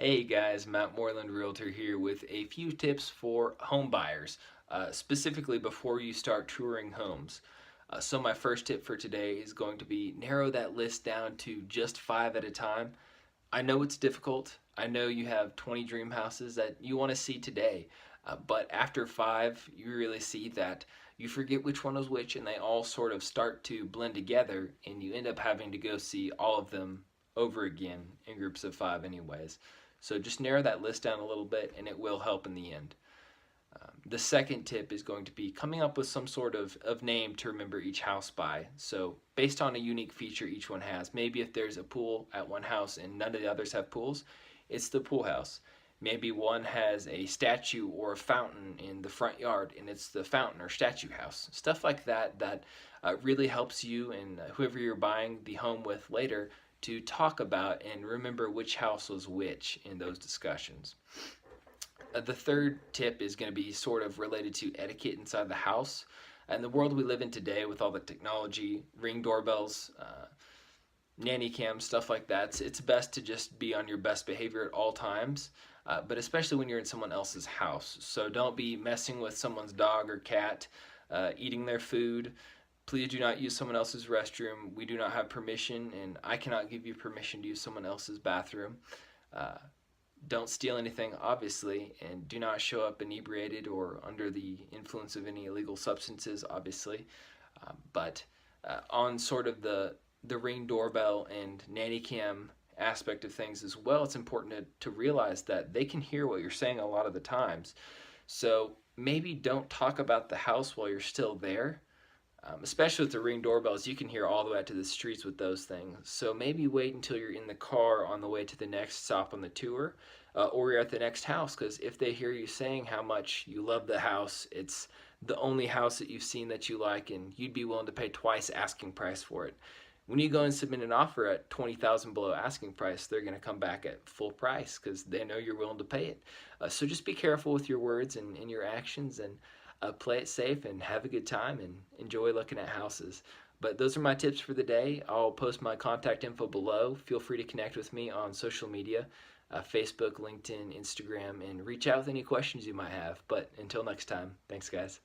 Hey guys, Matt Moreland Realtor here with a few tips for home buyers, specifically before you start touring homes. So my first tip for today is going to be narrow that list down to just 5 at a time. I know it's difficult. I know you have 20 dream houses that you want to see today, but after 5, you really see that you forget which one was which and they all sort of start to blend together and you end up having to go see all of them over again in groups of 5 anyways. So just narrow that list down a little bit and it will help in the end. The second tip is going to be coming up with some sort of name to remember each house by. So based on a unique feature each one has. Maybe if there's a pool at one house and none of the others have pools, it's the pool house. Maybe one has a statue or a fountain in the front yard and it's the fountain or statue house. Stuff like that really helps you and whoever you're buying the home with later to talk about and remember which house was which in those discussions. The third tip is going to be sort of related to etiquette inside the house. And the world we live in today with all the technology, ring doorbells, nanny cams, stuff like that, it's best to just be on your best behavior at all times, but especially when you're in someone else's house. So don't be messing with someone's dog or cat, eating their food. Please do not use someone else's restroom. We do not have permission, and I cannot give you permission to use someone else's bathroom. Uh, don't steal anything, obviously, and do not show up inebriated or under the influence of any illegal substances, obviously. But on sort of the Ring doorbell and nanny cam aspect of things as well, it's important to realize that they can hear what you're saying a lot of the times. So maybe don't talk about the house while you're still there. Especially with the Ring doorbells, you can hear all the way out to the streets with those things. So maybe wait until you're in the car on the way to the next stop on the tour, or you're at the next house, because if they hear you saying how much you love the house, it's the only house that you've seen that you like, and you'd be willing to pay twice asking price for it. When you go and submit an offer at 20,000 below asking price, they're going to come back at full price because they know you're willing to pay it. So just be careful with your words and your actions, and play it safe and have a good time and enjoy looking at houses. But those are my tips for the day. I'll post my contact info below. Feel free to connect with me on social media, Facebook, LinkedIn, Instagram, and reach out with any questions you might have. But until next time, thanks guys.